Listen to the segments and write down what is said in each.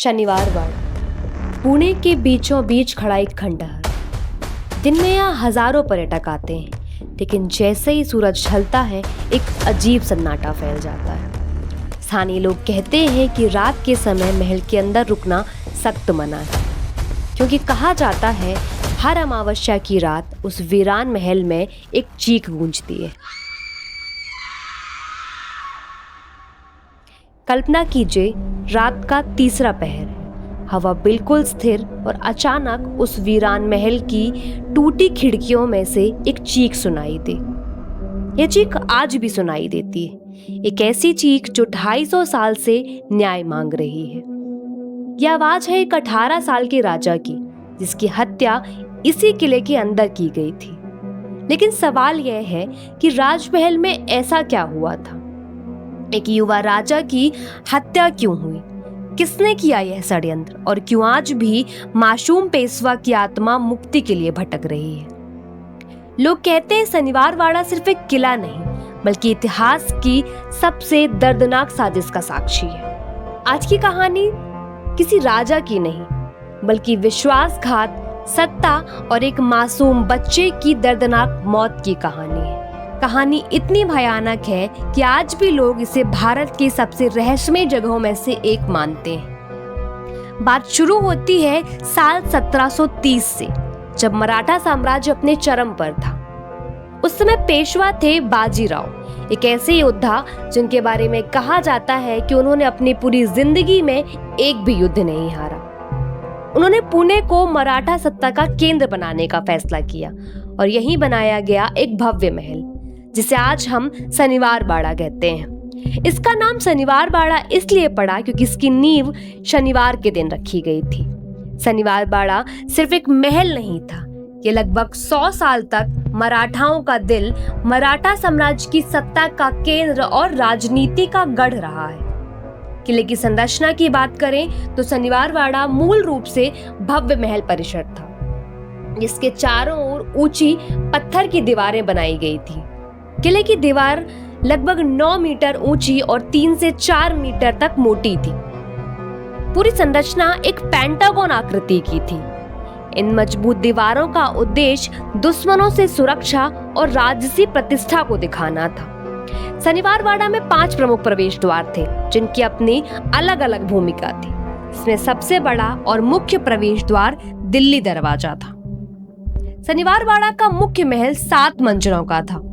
शनिवार वाड़ा पुणे के बीचों बीच खड़ा एक खंडहर। दिन में यहाँ हजारों पर्यटक आते हैं, लेकिन जैसे ही सूरज ढलता है एक अजीब सन्नाटा फैल जाता है। स्थानीय लोग कहते हैं कि रात के समय महल के अंदर रुकना सख्त मना है, क्योंकि कहा जाता है हर अमावस्या की रात उस वीरान महल में एक चीख गूंजती है। कल्पना कीजिए, रात का तीसरा पहर है, हवा बिल्कुल स्थिर और अचानक उस वीरान महल की टूटी खिड़कियों में से एक चीख सुनाई दे। यह चीख आज भी सुनाई देती है, एक ऐसी चीख जो 250 साल से न्याय मांग रही है। यह आवाज है एक 18 साल के राजा की, जिसकी हत्या इसी किले के अंदर की गई थी। लेकिन सवाल यह है कि राजमहल में ऐसा क्या हुआ था? एक युवा राजा की हत्या क्यों हुई? किसने किया यह षड्यंत्र, और क्यों आज भी मासूम पेशवा की आत्मा मुक्ति के लिए भटक रही है? लोग कहते हैं शनिवार वाड़ा सिर्फ एक किला नहीं, बल्कि इतिहास की सबसे दर्दनाक साजिश का साक्षी है। आज की कहानी किसी राजा की नहीं, बल्कि विश्वासघात, सत्ता और एक मासूम बच्चे की दर्दनाक मौत की कहानी है। कहानी इतनी भयानक है कि आज भी लोग इसे भारत की सबसे रहस्यमय जगहों में से एक मानते हैं। बात शुरू होती है साल 1730 से, जब मराठा साम्राज्य अपने चरम पर था। उस समय पेशवा थे बाजीराव, एक ऐसे योद्धा जिनके बारे में कहा जाता है कि उन्होंने अपनी पूरी जिंदगी में एक भी युद्ध नहीं हारा। उन्होंने पुणे को मराठा सत्ता का केंद्र बनाने का फैसला किया और यहीं बनाया गया एक भव्य महल, जिसे आज हम शनिवार बाड़ा कहते हैं। इसका नाम शनिवार बाड़ा इसलिए पड़ा क्योंकि इसकी नींव शनिवार के दिन रखी गई थी। शनिवार बाड़ा सिर्फ एक महल नहीं था, ये लगभग 100 साल तक मराठाओं का दिल, मराठा साम्राज्य की सत्ता का केंद्र और राजनीति का गढ़ रहा है। किले की संरचना की बात करें तो शनिवार बाड़ा मूल रूप से भव्य महल परिसर था, जिसके चारों ओर ऊंची पत्थर की दीवारें बनाई गई थी। किले की दीवार लगभग 9 मीटर ऊंची और 3 से 4 मीटर तक मोटी थी। पूरी संरचना एक पेंटागन आकृति की थी। इन मजबूत दीवारों का उद्देश्य दुश्मनों से सुरक्षा और राजसी प्रतिष्ठा को दिखाना था। शनिवार बाड़ा में 5 प्रमुख प्रवेश द्वार थे, जिनकी अपनी अलग अलग भूमिका थी। इसमें सबसे बड़ा और मुख्य प्रवेश द्वार दिल्ली दरवाजा था। शनिवार बाड़ा का मुख्य महल 7 मंजिलों का था,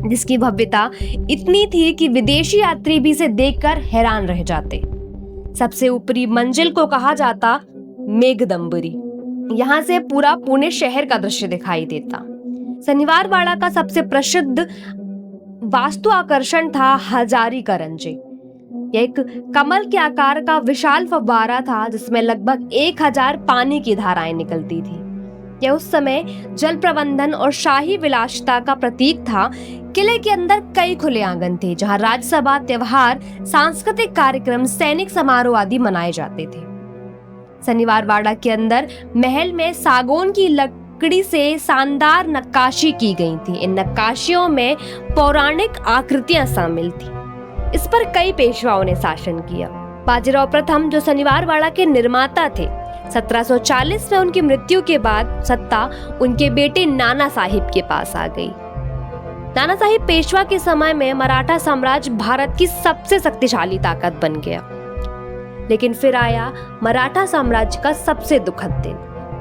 जिसकी भव्यता इतनी थी कि विदेशी यात्री भी इसे देखकर हैरान रह जाते। सबसे ऊपरी मंजिल को कहा जाता मेघदंबरी। यहाँ से पूरा पुणे शहर का दृश्य दिखाई देता। शनिवार बाड़ा का सबसे प्रसिद्ध वास्तु आकर्षण था हजारी करंजे। यह एक कमल के आकार का विशाल फव्वारा था, जिसमें लगभग 1000 पानी की धाराएं निकलती थी। यह उस समय जल प्रबंधन और शाही विलासिता का प्रतीक था। किले के अंदर कई खुले आंगन थे, जहां राज्यसभा, त्योहार, सांस्कृतिक कार्यक्रम, सैनिक समारोह आदि मनाए जाते थे। शनिवार बाड़ा के अंदर महल में सागौन की लकड़ी से शानदार नक्काशी की गई थी। इन नक्काशियों में पौराणिक आकृतियां शामिल थी। इस पर कई पेशवाओं ने शासन किया। बाजीराव प्रथम, जो शनिवार बाड़ा के निर्माता थे, 1740 में उनकी मृत्यु के बाद सत्ता उनके बेटे नाना साहिब के पास आ गई। नाना साहिब पेशवा के समय में मराठा साम्राज्य भारत की सबसे शक्तिशाली ताकत बन गया। लेकिन फिर आया मराठा साम्राज्य का सबसे दुखद दिन,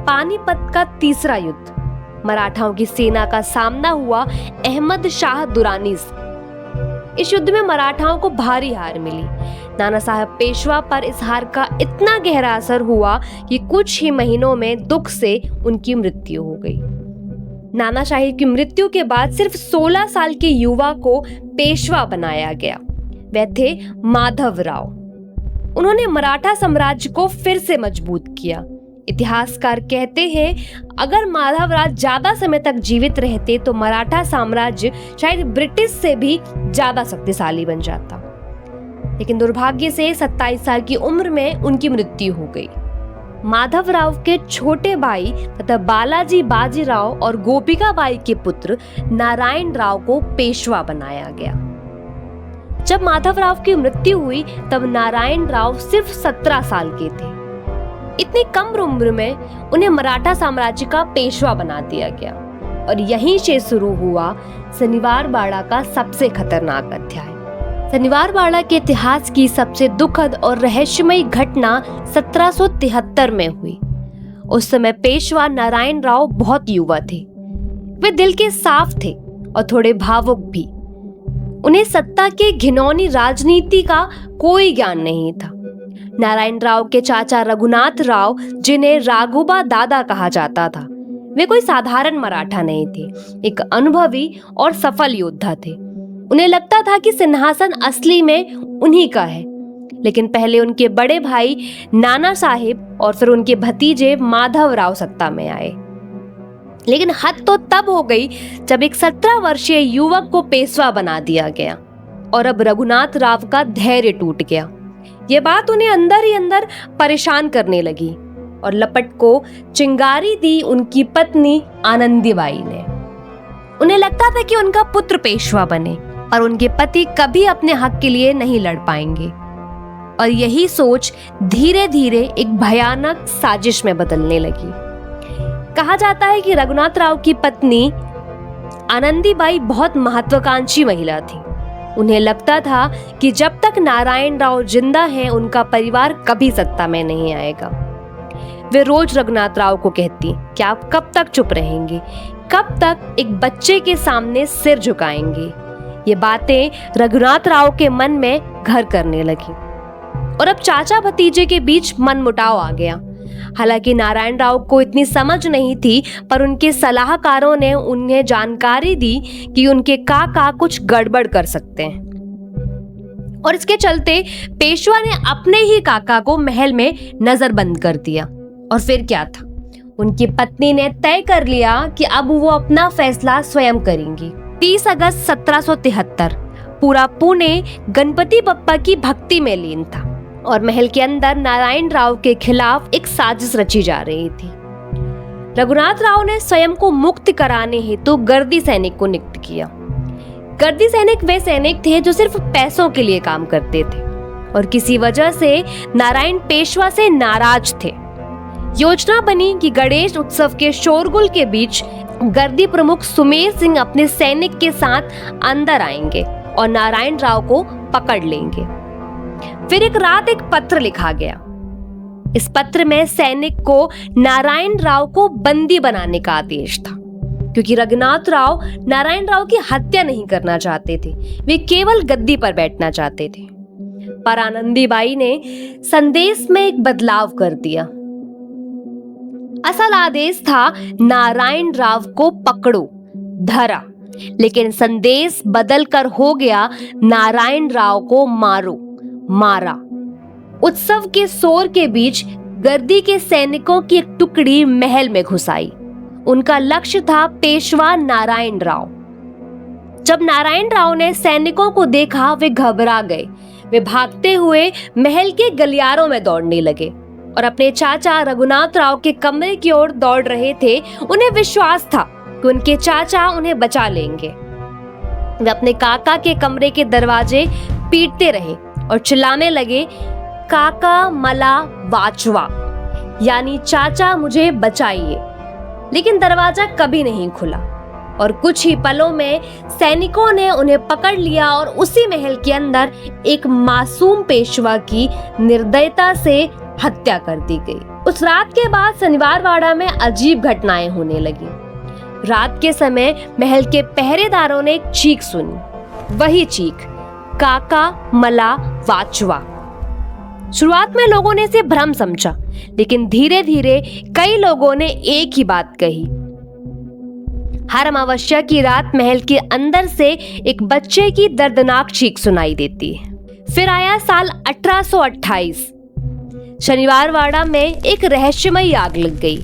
पानीपत का तीसरा युद्ध। मराठाओं की सेना का सामना हुआ अहमद शाह दुरानी से। इस युद्ध में मराठाओं को भारी हार मिली। नाना साहब पेशवा पर इस हार का इतना गहरा असर हुआ कि कुछ ही महीनों में दुख से उनकी मृत्यु हो गई। नाना साहिब की मृत्यु के बाद सिर्फ 16 साल के युवा को पेशवा बनाया गया। वह थे माधव राव। उन्होंने मराठा साम्राज्य को फिर से मजबूत किया। इतिहासकार कहते हैं, अगर माधव राव ज्यादा समय तक जीवित रहते तो मराठा साम्राज्य शायद ब्रिटिश से भी ज्यादा शक्तिशाली बन जाता। लेकिन दुर्भाग्य से 27 साल की उम्र में उनकी मृत्यु हो गई। माधव राव के छोटे भाई तथा बालाजी बाजीराव और गोपिका बाई के पुत्र नारायण राव को पेशवा बनाया गया। जब माधवराव की मृत्यु हुई तब नारायण राव सिर्फ 17 साल के थे। इतनी कम उम्र में उन्हें मराठा साम्राज्य का पेशवा बना दिया गया और यहीं से शुरू हुआ शनिवार बाड़ा का सबसे खतरनाक अध्याय। शनिवार बाड़ा के इतिहास की सबसे दुखद और रहस्यमयी घटना 1773 में हुई। उस समय पेशवा नारायण राव बहुत युवा थे। वे दिल के साफ थे और थोड़े भावुक भी। उन्हें सत्ता के घिनौनी राजनीति का कोई ज्ञान नहीं था। नारायण राव के चाचा रघुनाथ राव, जिन्हें राघोबा दादा कहा जाता था, वे कोई साधारण मराठा नहीं थे, एक अनुभवी और सफल योद्धा थे। उन्हें लगता था कि सिंहासन असली में उन्हीं का है, लेकिन पहले उनके बड़े भाई नाना साहेब और फिर उनके भतीजे माधवराव सत्ता में आए। लेकिन हद तो तब हो गई जब एक 17 वर्षीय युवक को पेशवा बना दिया गया और अब रघुनाथ राव का धैर्य टूट गया। ये बात उन्हें अंदर ही अंदर परेशान करने लगी और लपट को चिंगारी दी उनकी पत्नी आनंदीबाई ने। उन्हें लगता था कि उनका पुत्र पेशवा बने, पर उनके पति कभी अपने हक के लिए नहीं लड़ पाएंगे। और यही सोच धीरे धीरे एक भयानक साजिश में बदलने लगी। कहा जाता है कि रघुनाथ राव की पत्नी आनंदीबाई बहुत महत्वाकांक्षी महिला थी। उन्हें लगता था कि जब तक नारायण राव जिंदा हैं, उनका परिवार कभी सत्ता में नहीं आएगा। वे रोज रघुनाथ राव को कहती कि आप कब तक चुप रहेंगे, कब तक एक बच्चे के सामने सिर झुकाएंगे। ये बातें रघुनाथ राव के मन में घर करने लगी और अब चाचा भतीजे के बीच मनमुटाव आ गया। हालांकि नारायण राव को इतनी समझ नहीं थी, पर उनके सलाहकारों ने उन्हें जानकारी दी कि उनके काका कुछ गड़बड़ कर सकते हैं और इसके चलते पेशवा ने अपने ही काका को महल में नजरबंद कर दिया। और फिर क्या था, उनकी पत्नी ने तय कर लिया कि अब वो अपना फैसला स्वयं करेंगी। 30 अगस्त 1773 पूरा पुणे गणपति बप्पा की भक्ति में लीन था और महल के अंदर नारायण राव के खिलाफ एक साजिश रची जा रही थी। रघुनाथ राव ने स्वयं को मुक्त कराने हेतु गर्दी सैनिक को नियुक्त किया। गर्दी सैनिक वे सैनिक थे जो सिर्फ पैसों के लिए काम करते थे और किसी वजह से नारायण पेशवा से नाराज थे। योजना बनी कि गणेश उत्सव के शोरगुल के बीच गर्दी प्रमुख सुमेर सिंह अपने सैनिक के साथ अंदर आएंगे और नारायण राव को पकड़ लेंगे। फिर एक रात एक पत्र लिखा गया। इस पत्र में सैनिक को नारायण राव को बंदी बनाने का आदेश था, क्योंकि रघुनाथ राव नारायण राव की हत्या नहीं करना चाहते थे, वे केवल गद्दी पर बैठना चाहते थे। पर आनंदीबाई ने संदेश में एक बदलाव कर दिया। असल आदेश था नारायण राव को पकड़ो, धरा, लेकिन संदेश बदलकर हो गया नारायण राव को मारो, मारा। उत्सव के शोर के बीच गर्दी के सैनिकों की एक टुकड़ी महल में घुस आई। उनका लक्ष्य था पेशवा नारायण राव। जब नारायण राव ने सैनिकों को देखा, वे घबरा गए। वे भागते हुए महल के गलियारों में दौड़ने लगे और अपने चाचा रघुनाथ राव के कमरे की ओर दौड़ रहे थे। उन्हें विश्वास था कि उनके चाचा उन्हें बचा लेंगे। वे अपने काका के कमरे के दरवाजे पीटते रहे और चिल्लाने लगे, काका मला वाचवा, यानी चाचा मुझे बचाइए। लेकिन दरवाजा कभी नहीं खुला और कुछ ही पलों में सैनिकों ने उन्हें पकड़ लिया और उसी महल के अंदर एक मासूम पेशवा की निर्दयता से हत्या कर दी गई। उस रात के बाद शनिवार बाड़ा में अजीब घटनाएं होने लगी। रात के समय महल के पहरेदारों ने एक चीख सुनी, वही चीख, काका मला वाचवा। शुरुआत में लोगों ने इसे भ्रम समझा, लेकिन धीरे धीरे कई लोगों ने एक ही बात कही। हर अमावस्या की रात महल के अंदर से एक बच्चे की दर्दनाक चीख सुनाई देती है। फिर आया साल 1828। शनिवार वाड़ा में एक रहस्यमयी आग लग गई।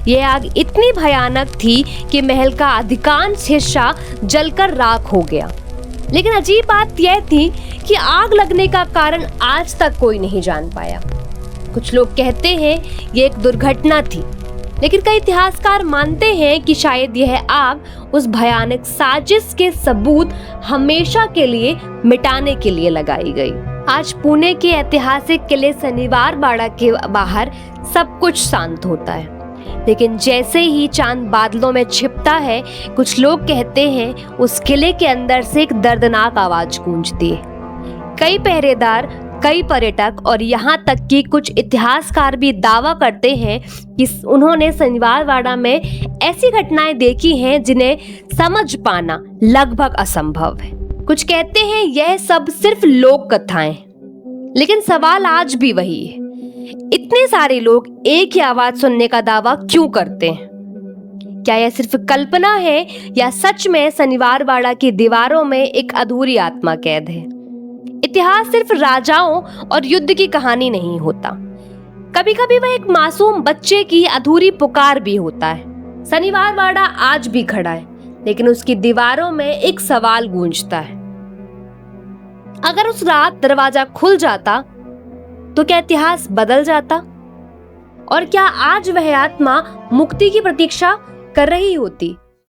यह आग इतनी भयानक थी कि महल का अधिकांश हिस्सा जलकर राख हो गया। लेकिन अजीब बात यह थी कि आग लगने का कारण आज तक कोई नहीं जान पाया। कुछ लोग कहते हैं ये एक दुर्घटना थी, लेकिन कई इतिहासकार मानते हैं कि शायद यह आग उस भयानक साजिश के सबूत हमेशा के लिए मिटाने के लिए लगाई गई। आज पुणे के ऐतिहासिक किले शनिवार बाड़ा के बाहर सब कुछ शांत होता है, लेकिन जैसे ही चांद बादलों में छिपता है, कुछ लोग कहते हैं उस किले के अंदर से एक दर्दनाक आवाज गूंजती है। कई पहरेदार, कई पर्यटक और यहाँ तक कि कुछ इतिहासकार भी दावा करते हैं कि उन्होंने शनिवार बाड़ा में ऐसी घटनाएं देखी हैं जिन्हें समझ पाना लगभग असंभव है। कुछ कहते हैं यह सब सिर्फ लोक कथाएं, लेकिन सवाल आज भी वही है, इतने सारे लोग एक ही आवाज सुनने का दावा क्यों करते हैं? क्या यह सिर्फ कल्पना है या सच में शनिवार बाड़ा की दीवारों में एक अधूरी आत्मा कैद है? इतिहास सिर्फ राजाओं और युद्ध की कहानी नहीं होता, कभी कभी वह एक मासूम बच्चे की अधूरी पुकार भी होता है। शनिवार बाड़ा आज भी खड़ा है, लेकिन उसकी दीवारों में एक सवाल गूंजता है, अगर उस रात दरवाजा खुल जाता तो क्या इतिहास बदल जाता? और क्या आज वह आत्मा मुक्ति की प्रतीक्षा कर रही होती?